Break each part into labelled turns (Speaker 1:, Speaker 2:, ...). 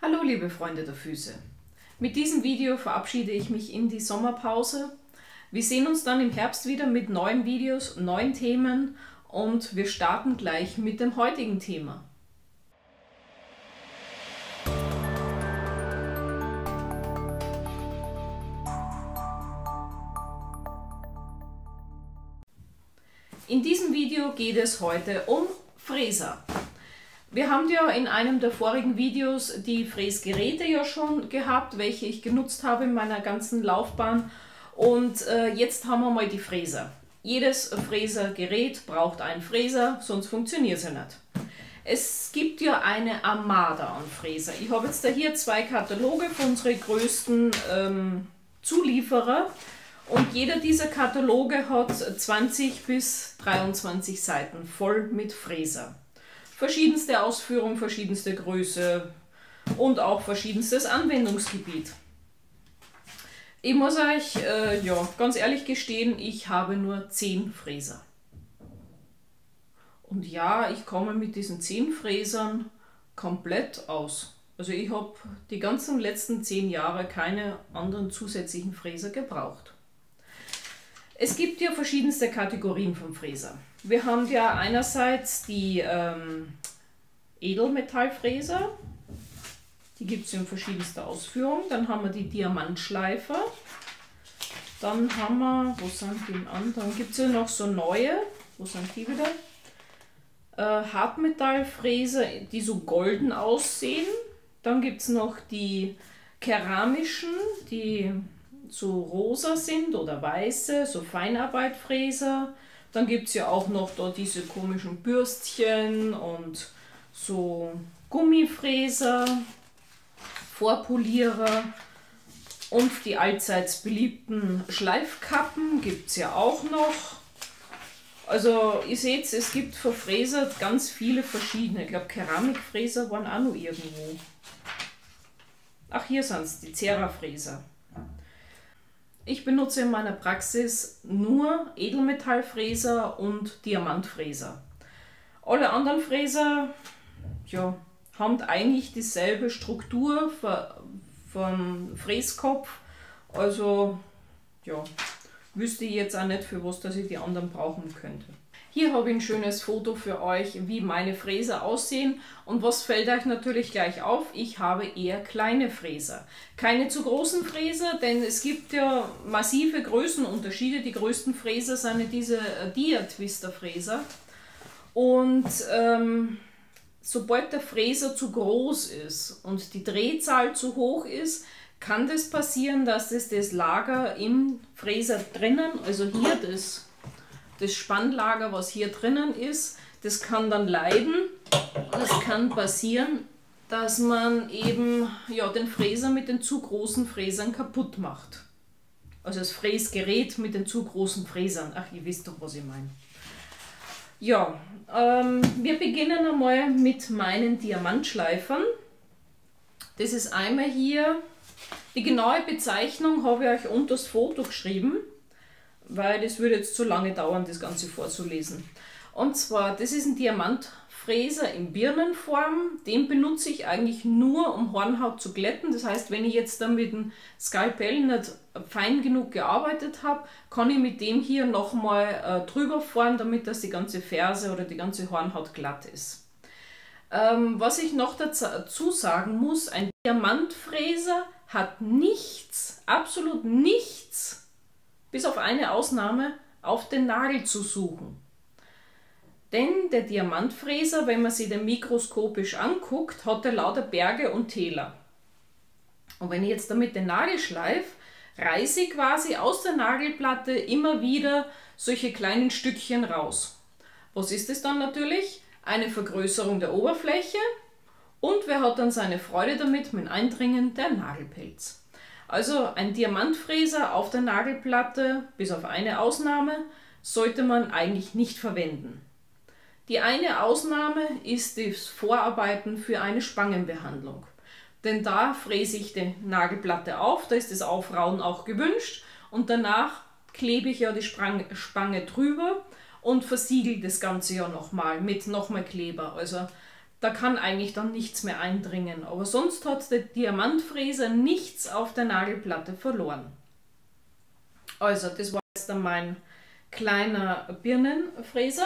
Speaker 1: Hallo liebe Freunde der Füße. Mit diesem Video verabschiede ich mich in die Sommerpause. Wir sehen uns dann im Herbst wieder mit neuen Videos, neuen Themen und wir starten gleich mit dem heutigen Thema. In diesem Video geht es heute um Fräser. Wir haben ja in einem der vorigen Videos die Fräsgeräte ja schon gehabt, welche ich genutzt habe in meiner ganzen Laufbahn. Und jetzt haben wir mal die Fräser. Jedes Fräsergerät braucht einen Fräser, sonst funktioniert es ja nicht. Es gibt ja eine Armada an Fräser. Ich habe jetzt da hier zwei Kataloge für unsere größten Zulieferer. Und jeder dieser Kataloge hat 20 bis 23 Seiten voll mit Fräser. Verschiedenste Ausführung, verschiedenste Größe und auch verschiedenstes Anwendungsgebiet. Ich muss euch ganz ehrlich gestehen, ich habe nur 10 Fräser. Und ja, ich komme mit diesen 10 Fräsern komplett aus. Also ich habe die ganzen letzten 10 Jahre keine anderen zusätzlichen Fräser gebraucht. Es gibt ja verschiedenste Kategorien von Fräser. Wir haben ja einerseits die Edelmetallfräser, die gibt es in verschiedenster Ausführung. Dann haben wir die Diamantschleifer. Dann haben wir, wo sind die anderen? Gibt es ja noch so neue, wo sind die wieder? Hartmetallfräser, die so golden aussehen. Dann gibt es noch die keramischen, die so rosa sind oder weiße, so Feinarbeitfräser. Dann gibt es ja auch noch da diese komischen Bürstchen und so Gummifräser, Vorpolierer und die allseits beliebten Schleifkappen gibt es ja auch noch. Also ihr seht, es gibt für Fräser ganz viele verschiedene. Ich glaube Keramikfräser waren auch noch irgendwo. Ach, hier sind es, die Cera-Fräser. Ich benutze in meiner Praxis nur Edelmetallfräser und Diamantfräser. Alle anderen Fräser haben eigentlich dieselbe Struktur vom Fräskopf. Also wüsste ich jetzt auch nicht, für was dass ich die anderen brauchen könnte. Hier habe ich ein schönes Foto für euch, wie meine Fräser aussehen. Und was fällt euch natürlich gleich auf? Ich habe eher kleine Fräser. Keine zu großen Fräser, denn es gibt ja massive Größenunterschiede. Die größten Fräser sind ja diese Dia-Twister-Fräser. Und sobald der Fräser zu groß ist und die Drehzahl zu hoch ist, kann das passieren, dass das Lager im Fräser drinnen, also hier das Spannlager, was hier drinnen ist, das kann dann leiden. Es kann passieren, dass man eben den Fräser mit den zu großen Fräsern kaputt macht. Also das Fräsgerät mit den zu großen Fräsern. Ach, ihr wisst doch, was ich meine. Ja, wir beginnen einmal mit meinen Diamantschleifern. Das ist einmal hier, die genaue Bezeichnung habe ich euch unter das Foto geschrieben, weil das würde jetzt zu lange dauern, das Ganze vorzulesen. Und zwar, das ist ein Diamantfräser in Birnenform. Den benutze ich eigentlich nur, um Hornhaut zu glätten. Das heißt, wenn ich jetzt dann mit dem Skalpell nicht fein genug gearbeitet habe, kann ich mit dem hier nochmal drüber fahren, damit das die ganze Ferse oder die ganze Hornhaut glatt ist. Was ich noch dazu sagen muss, ein Diamantfräser hat nichts, absolut nichts, bis auf eine Ausnahme, auf den Nagel zu suchen. Denn der Diamantfräser, wenn man sich den mikroskopisch anguckt, hat er lauter Berge und Täler. Und wenn ich jetzt damit den Nagel schleife, reiße ich quasi aus der Nagelplatte immer wieder solche kleinen Stückchen raus. Was ist es dann natürlich? Eine Vergrößerung der Oberfläche und wer hat dann seine Freude damit mit Eindringen? Der Nagelpelz. Also ein Diamantfräser auf der Nagelplatte, bis auf eine Ausnahme, sollte man eigentlich nicht verwenden. Die eine Ausnahme ist das Vorarbeiten für eine Spangenbehandlung. Denn da fräse ich die Nagelplatte auf, da ist das Aufrauen auch gewünscht und danach klebe ich ja die Spange drüber und versiegel das Ganze ja nochmal mit nochmal Kleber. Also da kann eigentlich dann nichts mehr eindringen. Aber sonst hat der Diamantfräser nichts auf der Nagelplatte verloren. Also, das war jetzt dann mein kleiner Birnenfräser.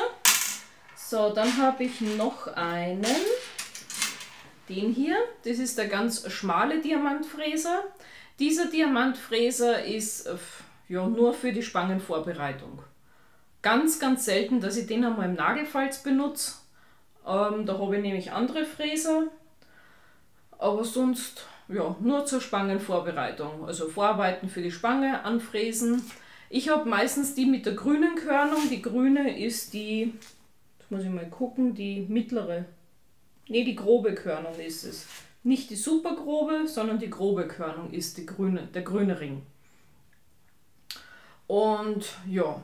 Speaker 1: So, dann habe ich noch einen, den hier. Das ist der ganz schmale Diamantfräser. Dieser Diamantfräser ist ja, nur für die Spangenvorbereitung. Ganz, ganz selten, dass ich den einmal im Nagelfalz benutze. Da habe ich nämlich andere Fräser. Aber sonst ja, nur zur Spangenvorbereitung. Also Vorarbeiten für die Spange, anfräsen. Ich habe meistens die mit der grünen Körnung. Die grüne ist die, jetzt muss ich mal gucken, die mittlere. Ne, die grobe Körnung ist es. Nicht die super grobe, sondern die grobe Körnung ist die grüne, der grüne Ring. Und ja,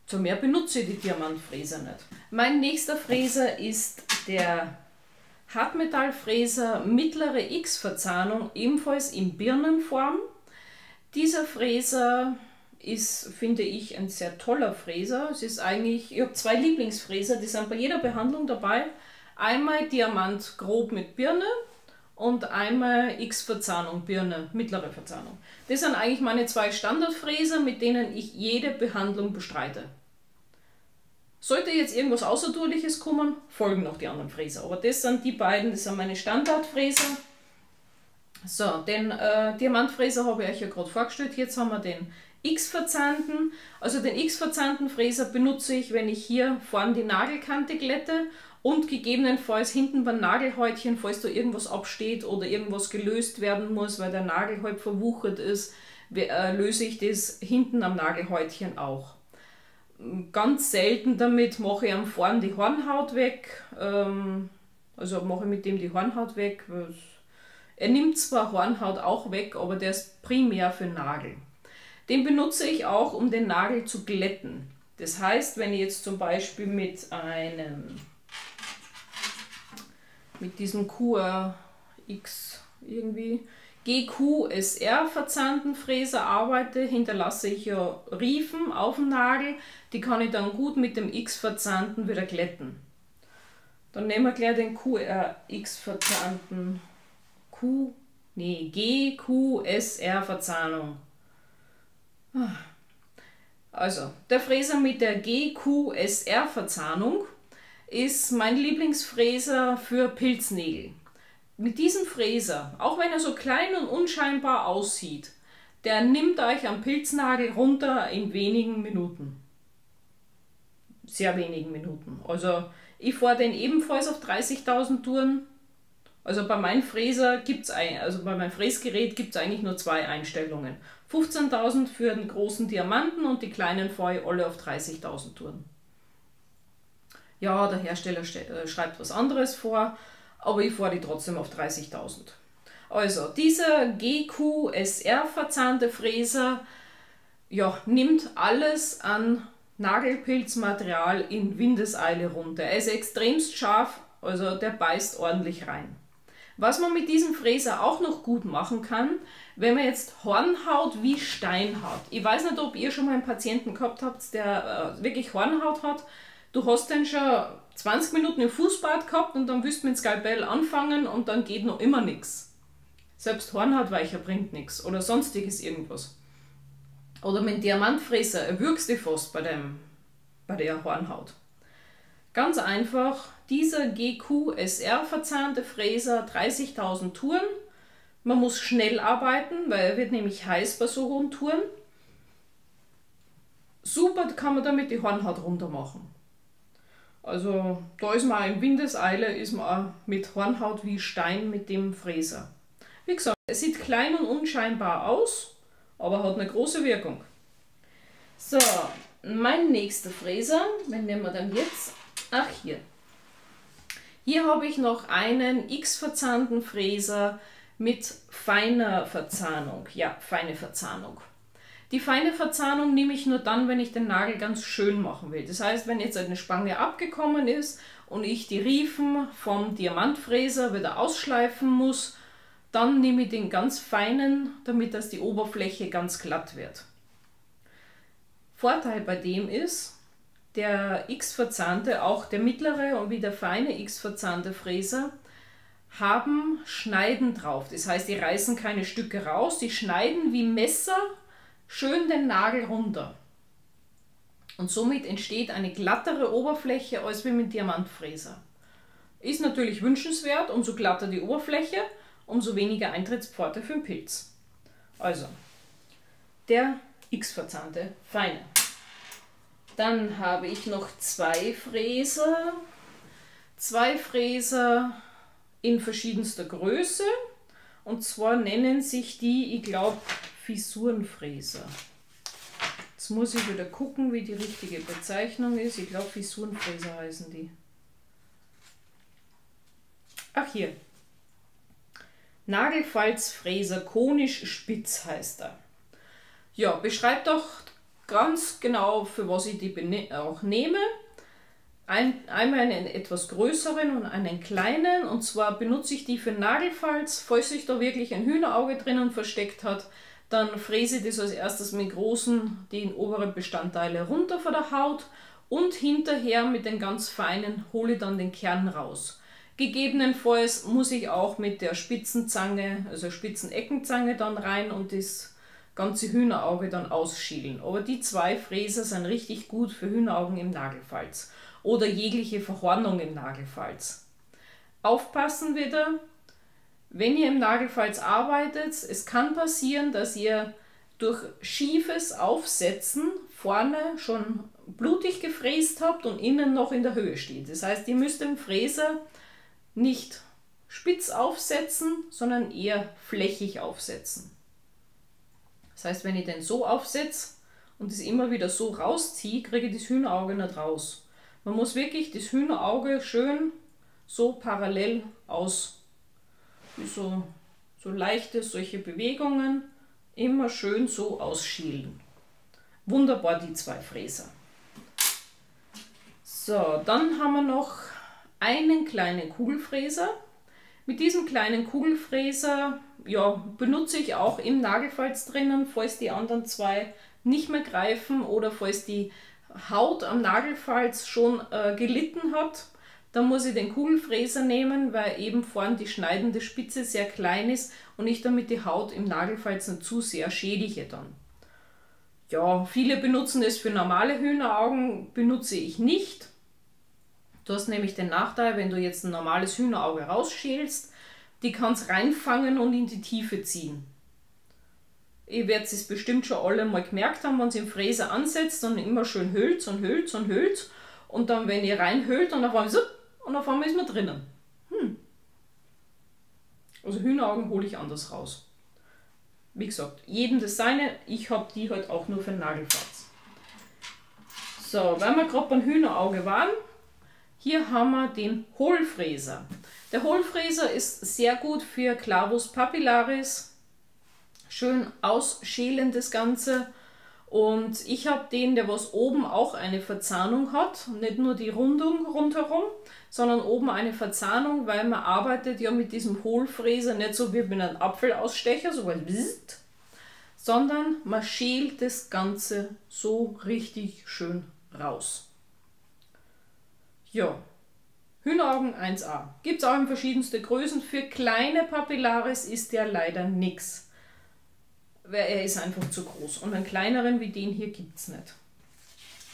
Speaker 1: zu mehr benutze ich die Diamantfräser nicht. Mein nächster Fräser ist der Hartmetallfräser mittlere X-Verzahnung, ebenfalls in Birnenform. Dieser Fräser ist, finde ich, ein sehr toller Fräser. Es ist eigentlich, ich habe zwei Lieblingsfräser, die sind bei jeder Behandlung dabei. Einmal Diamant grob mit Birne und einmal X-Verzahnung, Birne, mittlere Verzahnung. Das sind eigentlich meine zwei Standardfräser, mit denen ich jede Behandlung bestreite. Sollte jetzt irgendwas Außertourliches kommen, folgen noch die anderen Fräser. Aber das sind die beiden, das sind meine Standardfräser. So, den Diamantfräser habe ich euch ja gerade vorgestellt. Jetzt haben wir den X-verzahnten. Also den X-verzahnten Fräser benutze ich, wenn ich hier vorne die Nagelkante glätte und gegebenenfalls hinten beim Nagelhäutchen, falls da irgendwas absteht oder irgendwas gelöst werden muss, weil der Nagel halb verwuchert ist, löse ich das hinten am Nagelhäutchen auch. Ganz selten damit mache ich am vorn die Hornhaut weg, also mache ich mit dem die Hornhaut weg. Er nimmt zwar Hornhaut auch weg, aber der ist primär für Nagel. Den benutze ich auch, um den Nagel zu glätten. Das heißt, wenn ich jetzt zum Beispiel mit diesem QRX irgendwie GQSR verzahnten Fräser arbeite, hinterlasse ich ja Riefen auf dem Nagel, die kann ich dann gut mit dem X verzahnten wieder glätten. Dann nehmen wir gleich den QRX verzahnten GQSR Verzahnung. Also, der Fräser mit der GQSR Verzahnung ist mein Lieblingsfräser für Pilznägel. Mit diesem Fräser, auch wenn er so klein und unscheinbar aussieht, der nimmt euch am Pilznagel runter in wenigen Minuten. Sehr wenigen Minuten. Also ich fahre den ebenfalls auf 30.000 Touren. Also bei meinem Fräser gibt's bei meinem Fräsgerät gibt es eigentlich nur zwei Einstellungen. 15.000 für den großen Diamanten und die kleinen fahre ich alle auf 30.000 Touren. Ja, der Hersteller schreibt was anderes vor, aber ich fahre die trotzdem auf 30.000. Also, dieser GQSR verzahnte Fräser ja, nimmt alles an Nagelpilzmaterial in Windeseile runter. Er ist extremst scharf, also der beißt ordentlich rein. Was man mit diesem Fräser auch noch gut machen kann, wenn man jetzt Hornhaut wie Stein hat. Ich weiß nicht, ob ihr schon mal einen Patienten gehabt habt, der wirklich Hornhaut hat. Du hast den schon 20 Minuten im Fußbad gehabt und dann willst du mit dem Skalpell anfangen und dann geht noch immer nichts. Selbst Hornhautweicher bringt nichts oder sonstiges irgendwas. Oder mit dem Diamantfräser erwürgst du fast bei der Hornhaut. Ganz einfach, dieser GQSR verzahnte Fräser, 30.000 Touren. Man muss schnell arbeiten, weil er wird nämlich heiß bei so hohen Touren. Super kann man damit die Hornhaut runter machen. Also da ist man in Windeseile, ist man auch mit Hornhaut wie Stein mit dem Fräser. Wie gesagt, er sieht klein und unscheinbar aus, aber hat eine große Wirkung. So, mein nächster Fräser, den nehmen wir dann jetzt? Ach, hier. Hier habe ich noch einen X-verzahnten Fräser mit feiner Verzahnung. Ja, feine Verzahnung. Die feine Verzahnung nehme ich nur dann, wenn ich den Nagel ganz schön machen will. Das heißt, wenn jetzt eine Spange abgekommen ist und ich die Riefen vom Diamantfräser wieder ausschleifen muss, dann nehme ich den ganz feinen, damit das die Oberfläche ganz glatt wird. Vorteil bei dem ist, der X-verzahnte, auch der mittlere und wie der feine X-verzahnte Fräser, haben Schneiden drauf. Das heißt, die reißen keine Stücke raus, die schneiden wie Messer schön den Nagel runter. Und somit entsteht eine glattere Oberfläche als wie mit Diamantfräser. Ist natürlich wünschenswert, umso glatter die Oberfläche, umso weniger Eintrittspforte für den Pilz. Also, der X-verzahnte feine. Dann habe ich noch zwei Fräser. Zwei Fräser in verschiedenster Größe. Und zwar nennen sich die, ich glaube, Fissurenfräser. Jetzt muss ich wieder gucken, wie die richtige Bezeichnung ist. Ich glaube, Fissurenfräser heißen die. Ach, hier. Nagelfalzfräser konisch spitz heißt er. Ja, beschreibt doch ganz genau, für was ich die auch nehme. Einmal einen etwas größeren und einen kleinen. Und zwar benutze ich die für Nagelfalz. Falls sich da wirklich ein Hühnerauge drinnen versteckt hat, dann fräse ich das als erstes mit großen, die oberen Bestandteile runter von der Haut. Und hinterher mit den ganz feinen hole ich dann den Kern raus. Gegebenenfalls muss ich auch mit der Spitzenzange, also Spitzeneckenzange dann rein und das ganze Hühnerauge dann ausschälen. Aber die zwei Fräser sind richtig gut für Hühneraugen im Nagelfalz oder jegliche Verhornung im Nagelfalz. Aufpassen wieder, wenn ihr im Nagelfalz arbeitet, es kann passieren, dass ihr durch schiefes Aufsetzen vorne schon blutig gefräst habt und innen noch in der Höhe steht. Das heißt, ihr müsst den Fräser nicht spitz aufsetzen, sondern eher flächig aufsetzen. Das heißt, wenn ich den so aufsetze und es immer wieder so rausziehe, kriege ich das Hühnerauge nicht raus. Man muss wirklich das Hühnerauge schön so parallel aus, so leichte solche Bewegungen, immer schön so ausschälen. Wunderbar, die zwei Fräser. So, dann haben wir noch einen kleinen Kugelfräser. Mit diesem kleinen Kugelfräser benutze ich auch im Nagelfalz drinnen, falls die anderen zwei nicht mehr greifen oder falls die Haut am Nagelfalz schon gelitten hat. Dann muss ich den Kugelfräser nehmen, weil eben vorn die schneidende Spitze sehr klein ist und ich damit die Haut im Nagelfalz nicht zu sehr schädige dann. Ja, viele benutzen es für normale Hühneraugen, benutze ich nicht. Du hast nämlich den Nachteil, wenn du jetzt ein normales Hühnerauge rausschälst, die kann es reinfangen und in die Tiefe ziehen. Ihr werdet es bestimmt schon alle mal gemerkt haben, wenn ihr im Fräser ansetzt und immer schön hüllt und hüllt und hüllt und dann, wenn ihr reinhüllt und auf einmal ist man drinnen. Also Hühneraugen hole ich anders raus. Wie gesagt, jedem das seine, ich habe die halt auch nur für den Nagelfalz. So, weil wir gerade beim Hühnerauge waren, hier haben wir den Hohlfräser. Der Hohlfräser ist sehr gut für Clavus papillaris. Schön ausschälen das Ganze. Und ich habe den, der was oben auch eine Verzahnung hat. Nicht nur die Rundung rundherum, sondern oben eine Verzahnung, weil man arbeitet ja mit diesem Hohlfräser nicht so wie mit einem Apfelausstecher, so bzzzt, sondern man schält das Ganze so richtig schön raus. Ja, Hühneraugen 1A. Gibt es auch in verschiedenste Größen. Für kleine Papillaris ist der leider nix. Weil er ist einfach zu groß. Und einen kleineren wie den hier gibt es nicht.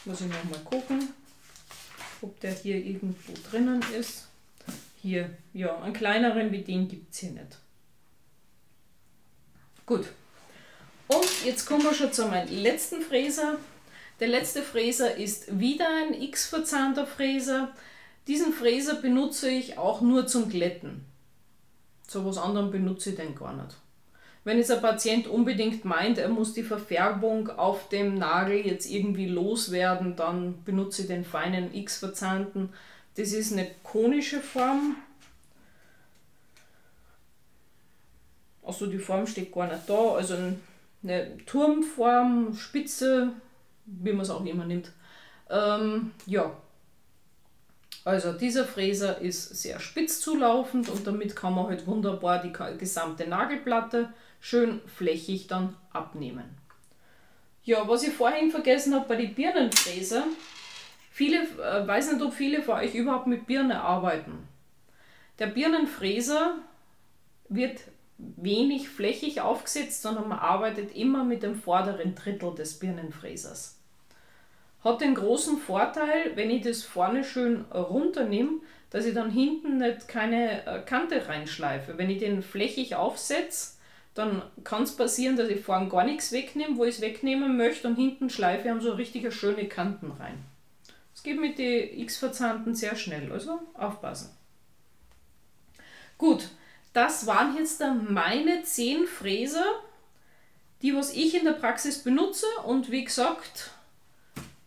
Speaker 1: Muss ich noch mal gucken, ob der hier irgendwo drinnen ist. Hier, ja, einen kleineren wie den gibt es hier nicht. Gut. Und jetzt kommen wir schon zu meinem letzten Fräser. Der letzte Fräser ist wieder ein X-verzahnter Fräser. Diesen Fräser benutze ich auch nur zum Glätten. So was anderem benutze ich den gar nicht. Wenn jetzt ein Patient unbedingt meint, er muss die Verfärbung auf dem Nagel jetzt irgendwie loswerden, dann benutze ich den feinen X-verzahnten. Das ist eine konische Form. Also die Form steht gar nicht da. Also eine Turmform, Spitze, wie man es auch immer nimmt. Ja, also dieser Fräser ist sehr spitz zulaufend und damit kann man halt wunderbar die gesamte Nagelplatte schön flächig dann abnehmen. Ja, was ich vorhin vergessen habe bei den Birnenfräser, Viele, weiß nicht, ob viele von euch überhaupt mit Birne arbeiten. Der Birnenfräser wird wenig flächig aufgesetzt, sondern man arbeitet immer mit dem vorderen Drittel des Birnenfräsers. Hat den großen Vorteil, wenn ich das vorne schön runternehme, dass ich dann hinten nicht keine Kante reinschleife. Wenn ich den flächig aufsetze, dann kann es passieren, dass ich vorne gar nichts wegnehme, wo ich es wegnehmen möchte, und hinten schleife ich so richtige schöne Kanten rein. Das geht mit den X-Verzahnten sehr schnell, also aufpassen. Gut, das waren jetzt dann meine 10 Fräser, die was ich in der Praxis benutze, und wie gesagt,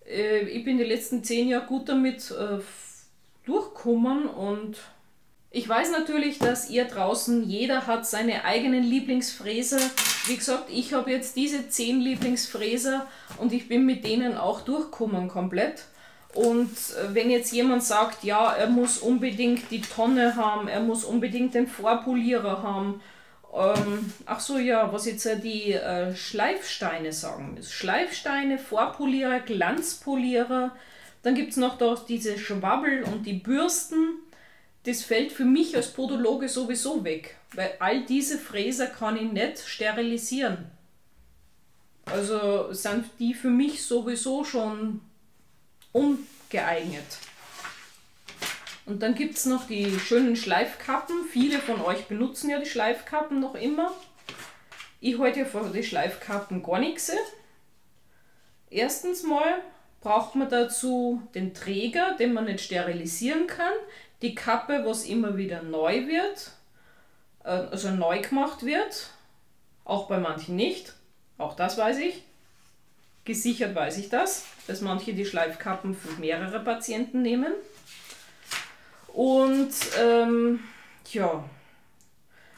Speaker 1: ich bin die letzten 10 Jahre gut damit durchgekommen, und ich weiß natürlich, dass ihr draußen, jeder hat seine eigenen Lieblingsfräser. Wie gesagt, ich habe jetzt diese 10 Lieblingsfräser und ich bin mit denen auch durchgekommen komplett. Und wenn jetzt jemand sagt, ja, er muss unbedingt die Tonne haben, er muss unbedingt den Vorpolierer haben, ach so, ja, was jetzt die Schleifsteine sagen müssen. Schleifsteine, Vorpolierer, Glanzpolierer, dann gibt es noch da diese Schwabbel und die Bürsten. Das fällt für mich als Podologe sowieso weg, weil all diese Fräser kann ich nicht sterilisieren. Also sind die für mich sowieso schon ungeeignet. Und dann gibt es noch die schönen Schleifkappen. Viele von euch benutzen ja die Schleifkappen noch immer. Ich halte ja von den Schleifkappen gar nichts. Erstens mal braucht man dazu den Träger, den man nicht sterilisieren kann. Die Kappe, was immer wieder neu wird, also neu gemacht wird. Auch bei manchen nicht. Auch das weiß ich. Gesichert weiß ich das, dass manche die Schleifkappen für mehrere Patienten nehmen. Und ja,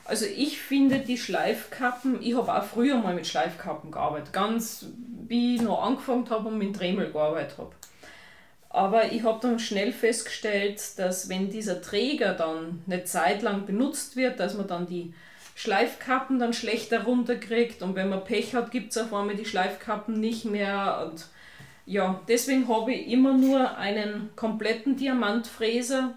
Speaker 1: also ich finde die Schleifkappen, ich habe auch früher mal mit Schleifkappen gearbeitet, ganz wie ich noch angefangen habe und mit Dremel gearbeitet habe. Aber ich habe dann schnell festgestellt, dass wenn dieser Träger dann eine Zeit lang benutzt wird, dass man dann die Schleifkappen dann schlechter runterkriegt, und wenn man Pech hat, gibt es auf einmal die Schleifkappen nicht mehr. Und ja, deswegen habe ich immer nur einen kompletten Diamantfräser,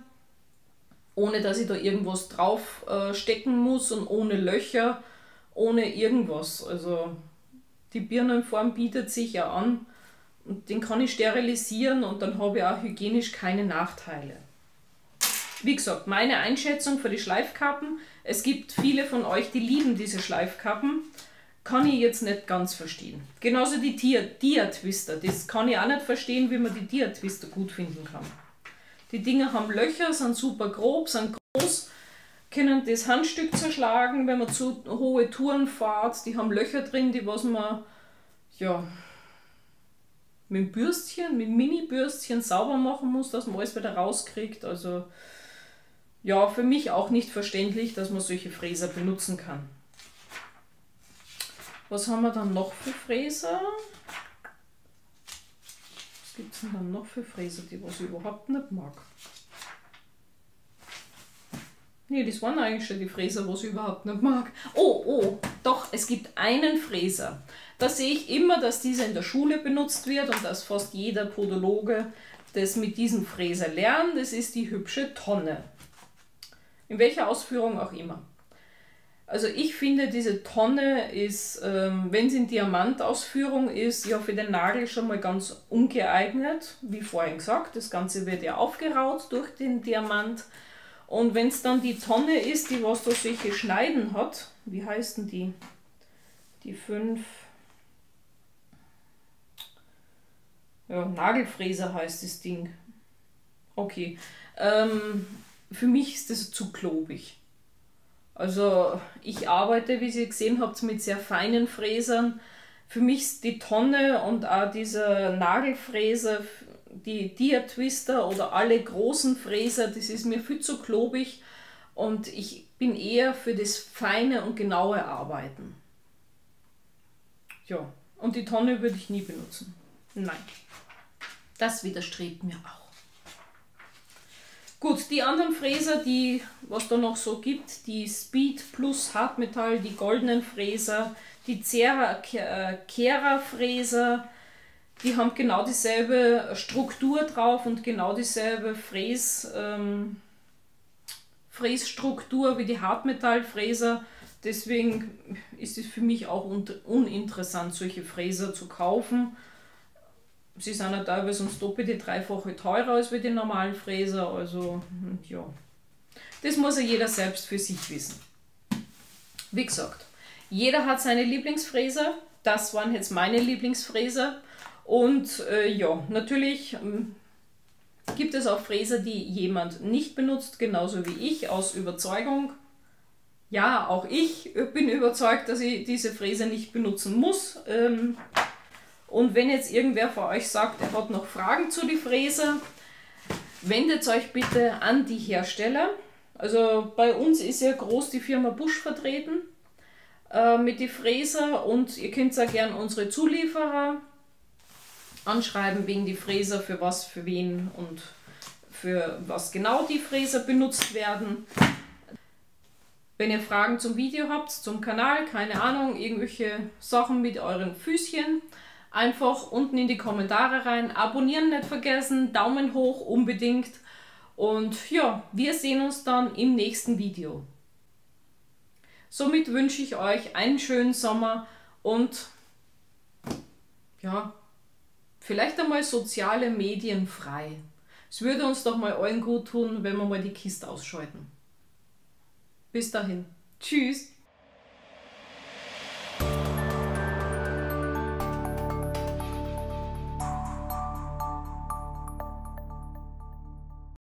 Speaker 1: ohne dass ich da irgendwas drauf stecken muss und ohne Löcher, ohne irgendwas. Also die Birnenform bietet sich ja an, und den kann ich sterilisieren, und dann habe ich auch hygienisch keine Nachteile. Wie gesagt, meine Einschätzung für die Schleifkappen, es gibt viele von euch, die lieben diese Schleifkappen, kann ich jetzt nicht ganz verstehen. Genauso die Dia-Twister, das kann ich auch nicht verstehen, wie man die Dia-Twister gut finden kann. Die Dinger haben Löcher, sind super grob, sind groß, können das Handstück zerschlagen, wenn man zu hohe Touren fährt. Die haben Löcher drin, die was man ja mit dem Bürstchen, mit dem Mini-Bürstchen sauber machen muss, dass man alles wieder rauskriegt. Also ja, für mich auch nicht verständlich, dass man solche Fräser benutzen kann. Was haben wir dann noch für Fräser? Was gibt es denn dann noch für Fräser, die was ich überhaupt nicht mag? Ne, das waren eigentlich schon die Fräser, was ich überhaupt nicht mag. Oh, doch, es gibt einen Fräser. Da sehe ich immer, dass dieser in der Schule benutzt wird und dass fast jeder Podologe das mit diesem Fräser lernt. Das ist die hübsche Tonne. In welcher Ausführung auch immer. Also ich finde, diese Tonne ist, wenn sie in Diamantausführung ist, ja für den Nagel schon mal ganz ungeeignet. Wie vorhin gesagt, das Ganze wird ja aufgeraut durch den Diamant. Und wenn es dann die Tonne ist, die was da solche Schneiden hat, wie heißen die? Die 5... Ja, Nagelfräser heißt das Ding. Okay. Für mich ist das zu klobig. Also ich arbeite, wie ihr gesehen habt, mit sehr feinen Fräsern. Für mich ist die Tonne und auch dieser Nagelfräser, die Dia-Twister oder alle großen Fräser, das ist mir viel zu klobig, und ich bin eher für das feine und genaue Arbeiten. Ja, und die Tonne würde ich nie benutzen. Nein, das widerstrebt mir auch. Gut, die anderen Fräser, die was da noch so gibt, die Speed Plus Hartmetall, die goldenen Fräser, die Kera Fräser, Die haben genau dieselbe Struktur drauf und genau dieselbe Frässtruktur wie die Hartmetallfräser. Deswegen ist es für mich auch uninteressant, solche Fräser zu kaufen. Sie sind ja teilweise ums Doppelte, dreifache teurer als wie die normalen Fräser. Also ja, das muss ja jeder selbst für sich wissen. Wie gesagt, jeder hat seine Lieblingsfräser. Das waren jetzt meine Lieblingsfräser. Und ja, natürlich gibt es auch Fräser, die jemand nicht benutzt, genauso wie ich, aus Überzeugung. Ja, auch ich bin überzeugt, dass ich diese Fräse nicht benutzen muss. Und wenn jetzt irgendwer von euch sagt, er hat noch Fragen zu den Fräser, wendet euch bitte an die Hersteller. Also bei uns ist ja groß die Firma Busch vertreten mit den Fräser, und ihr könnt ja gerne unsere Zulieferer anschreiben wegen die Fräser, für was, für wen und für was genau die Fräser benutzt werden. Wenn ihr Fragen zum Video habt, zum Kanal, keine Ahnung, irgendwelche Sachen mit euren Füßchen, einfach unten in die Kommentare rein. Abonnieren nicht vergessen, Daumen hoch unbedingt. Und ja, wir sehen uns dann im nächsten Video. Somit wünsche ich euch einen schönen Sommer und ja, vielleicht einmal soziale Medien frei. Es würde uns doch mal allen gut tun, wenn wir mal die Kiste ausschalten. Bis dahin. Tschüss.